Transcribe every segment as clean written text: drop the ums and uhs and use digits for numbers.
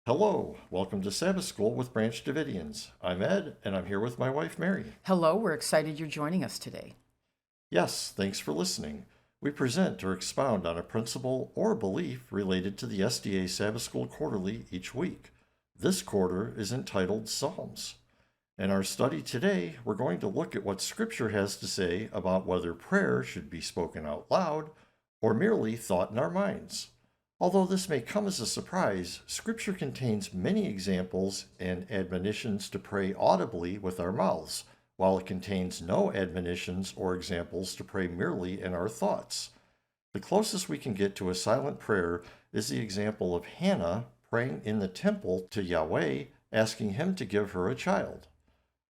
Hello, welcome to Sabbath School with Branch Davidians. I'm Ed, and I'm here with my wife Mary. Hello, we're excited you're joining us today. Yes, thanks for listening. We present or expound on a principle or belief related to the SDA Sabbath School Quarterly each week. This quarter is entitled Psalms. In our study today, we're going to look at what Scripture has to say about whether prayer should be spoken out loud or merely thought in our minds. Although this may come as a surprise, Scripture contains many examples and admonitions to pray audibly with our mouths, while it contains no admonitions or examples to pray merely in our thoughts. The closest we can get to a silent prayer is the example of Hannah praying in the temple to Yahweh, asking him to give her a child.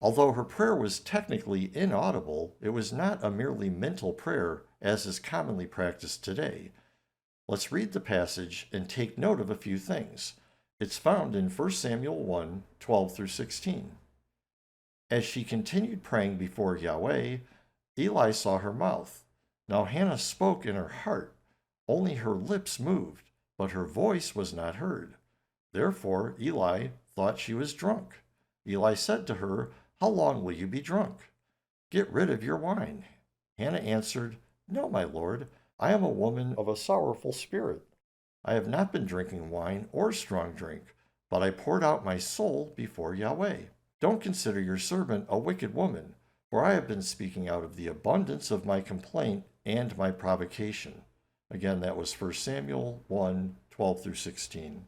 Although her prayer was technically inaudible, it was not a merely mental prayer as is commonly practiced today. Let's read the passage and take note of a few things. It's found in 1 Samuel 1, 12 through 16. As she continued praying before Yahweh, Eli saw her mouth. Now Hannah spoke in her heart. Only her lips moved, but her voice was not heard. Therefore Eli thought she was drunk. Eli said to her, "How long will you be drunk? Get rid of your wine." Hannah answered, "No, my lord. I am a woman of a sorrowful spirit. I have not been drinking wine or strong drink, but I poured out my soul before Yahweh. Don't consider your servant a wicked woman, for I have been speaking out of the abundance of my complaint and my provocation." Again, that was 1 Samuel 1, 12 through 16.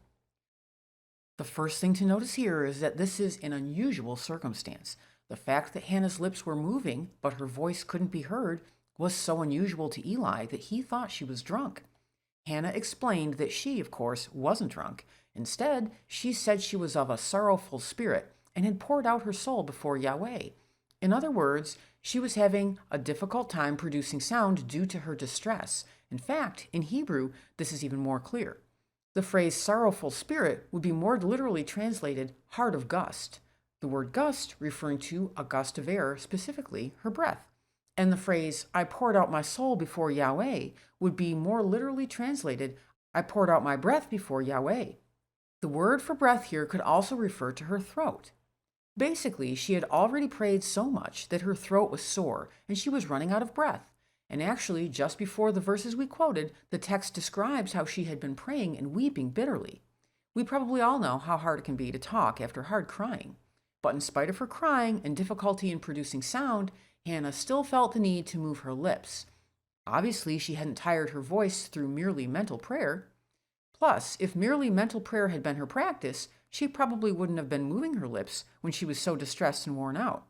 The first thing to notice here is that this is an unusual circumstance. The fact that Hannah's lips were moving, but her voice couldn't be heard, was so unusual to Eli that he thought she was drunk. Hannah explained that she, of course, wasn't drunk. Instead, she said she was of a sorrowful spirit and had poured out her soul before Yahweh. In other words, she was having a difficult time producing sound due to her distress. In fact, in Hebrew, this is even more clear. The phrase sorrowful spirit would be more literally translated heart of gust. The word gust referring to a gust of air, specifically her breath. And the phrase, "I poured out my soul before Yahweh," would be more literally translated, "I poured out my breath before Yahweh." The word for breath here could also refer to her throat. Basically, she had already prayed so much that her throat was sore and she was running out of breath. And actually, just before the verses we quoted, the text describes how she had been praying and weeping bitterly. We probably all know how hard it can be to talk after hard crying. But in spite of her crying and difficulty in producing sound, Hannah still felt the need to move her lips. Obviously, she hadn't tired her voice through merely mental prayer. Plus, if merely mental prayer had been her practice, she probably wouldn't have been moving her lips when she was so distressed and worn out.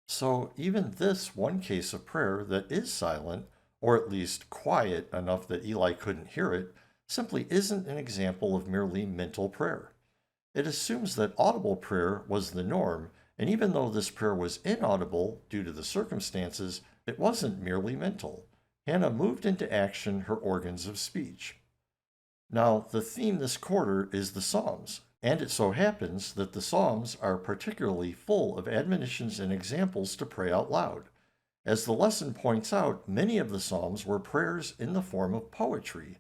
So even this one case of prayer that is silent, or at least quiet enough that Eli couldn't hear it, simply isn't an example of merely mental prayer. It assumes that audible prayer was the norm, and even though this prayer was inaudible due to the circumstances, it wasn't merely mental. Hannah moved into action her organs of speech. Now, the theme this quarter is the Psalms, and it so happens that the Psalms are particularly full of admonitions and examples to pray out loud. As the lesson points out, many of the Psalms were prayers in the form of poetry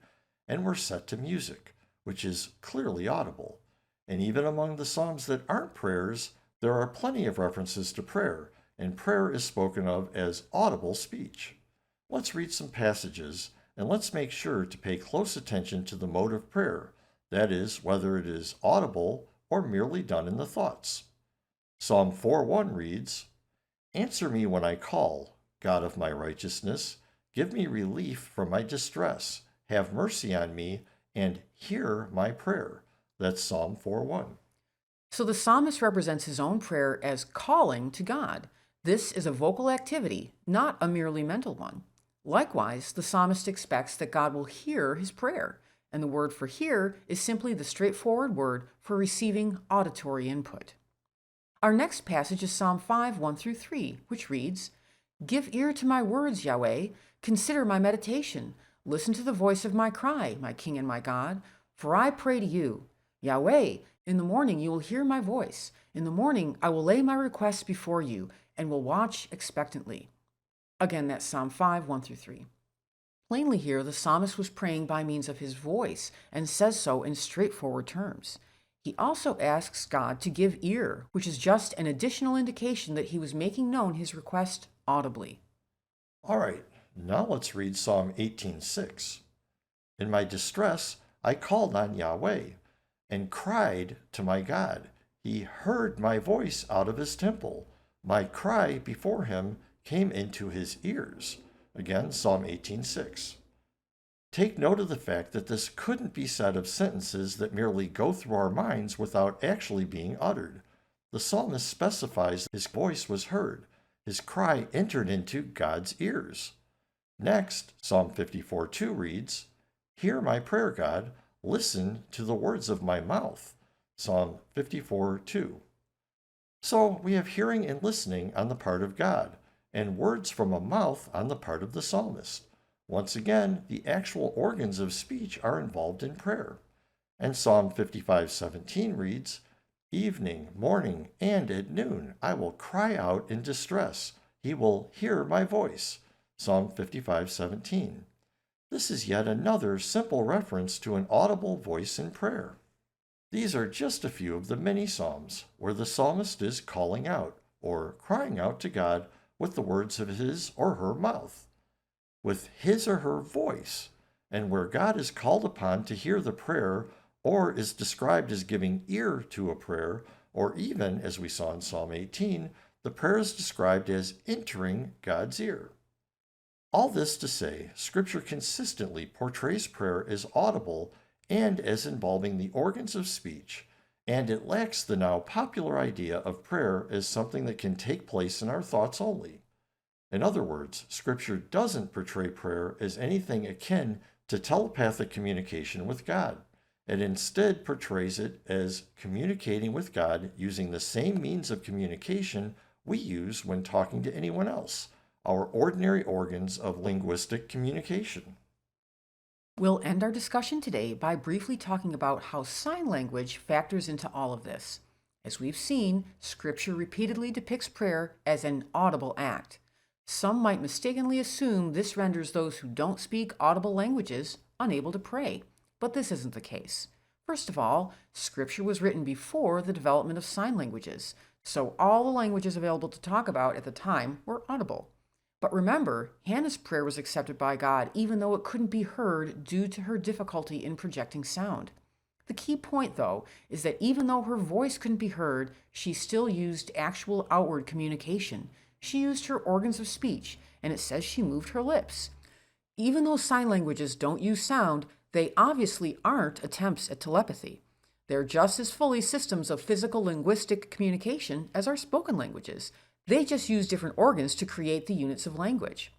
and were set to music, which is clearly audible. And even among the Psalms that aren't prayers, there are plenty of references to prayer, and prayer is spoken of as audible speech. Let's read some passages, and let's make sure to pay close attention to the mode of prayer, that is, whether it is audible or merely done in the thoughts. Psalm 4:1 reads, "Answer me when I call, God of my righteousness. Give me relief from my distress. Have mercy on me, and hear my prayer." That's Psalm 4:1. So the psalmist represents his own prayer as calling to God. This is a vocal activity, not a merely mental one. Likewise, the psalmist expects that God will hear his prayer, and the word for hear is simply the straightforward word for receiving auditory input. Our next passage is Psalm 5, 1 through 3, which reads, "Give ear to my words, Yahweh. Consider my meditation. Listen to the voice of my cry, my King and my God. For I pray to you. Yahweh, in the morning you will hear my voice. In the morning I will lay my requests before you and will watch expectantly." Again, that's Psalm 5, 1 through 3. Plainly here, the psalmist was praying by means of his voice and says so in straightforward terms. He also asks God to give ear, which is just an additional indication that he was making known his request audibly. All right, now let's read Psalm 18:6. In my distress, I called on Yahweh and cried to my God. He heard my voice out of his temple. My cry before him came into his ears. Again, Psalm 18:6. Take note of the fact that this couldn't be said of sentences that merely go through our minds without actually being uttered. The psalmist specifies his voice was heard. His cry entered into God's ears. Next, Psalm 54:2 reads, Hear my prayer, God. Listen to the words of my mouth. Psalm 54:2. So we have hearing and listening on the part of God, and words from a mouth on the part of the psalmist. Once again, the actual organs of speech are involved in prayer. And Psalm 55:17 reads, Evening, morning, and at noon I will cry out in distress. He will hear my voice. Psalm 55:17. This is yet another simple reference to an audible voice in prayer. These are just a few of the many psalms where the psalmist is calling out or crying out to God with the words of his or her mouth, with his or her voice, and where God is called upon to hear the prayer or is described as giving ear to a prayer, or even, as we saw in Psalm 18, the prayer is described as entering God's ear. All this to say, Scripture consistently portrays prayer as audible and as involving the organs of speech, and it lacks the now popular idea of prayer as something that can take place in our thoughts only. In other words, Scripture doesn't portray prayer as anything akin to telepathic communication with God. It instead portrays it as communicating with God using the same means of communication we use when talking to anyone else, our ordinary organs of linguistic communication. We'll end our discussion today by briefly talking about how sign language factors into all of this. As we've seen, Scripture repeatedly depicts prayer as an audible act. Some might mistakenly assume this renders those who don't speak audible languages unable to pray, but this isn't the case. First of all, Scripture was written before the development of sign languages, so all the languages available to talk about at the time were audible. But remember, Hannah's prayer was accepted by God even though it couldn't be heard due to her difficulty in projecting sound. The key point, though, is that even though her voice couldn't be heard, she still used actual outward communication. She used her organs of speech, and it says she moved her lips. Even though sign languages don't use sound, they obviously aren't attempts at telepathy. They're just as fully systems of physical linguistic communication as our spoken languages. They just use different organs to create the units of language.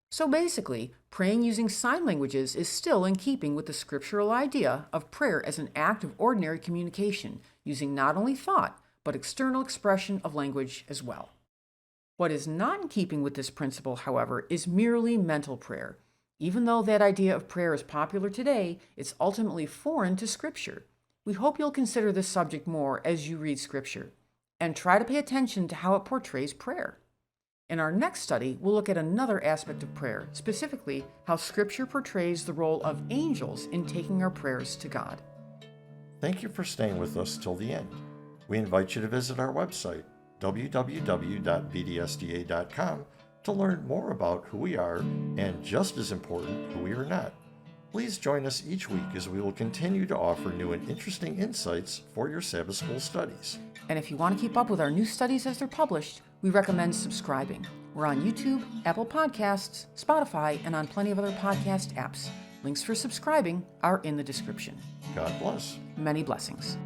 So basically, praying using sign languages is still in keeping with the scriptural idea of prayer as an act of ordinary communication, using not only thought, but external expression of language as well. What is not in keeping with this principle, however, is merely mental prayer. Even though that idea of prayer is popular today, it's ultimately foreign to Scripture. We hope you'll consider this subject more as you read Scripture, and try to pay attention to how it portrays prayer. In our next study, we'll look at another aspect of prayer, specifically how Scripture portrays the role of angels in taking our prayers to God. Thank you for staying with us till the end. We invite you to visit our website, www.bdsda.com, to learn more about who we are and, just as important, who we are not. Please join us each week as we will continue to offer new and interesting insights for your Sabbath School studies. And if you want to keep up with our new studies as they're published, we recommend subscribing. We're on YouTube, Apple Podcasts, Spotify, and on plenty of other podcast apps. Links for subscribing are in the description. God bless. Many blessings.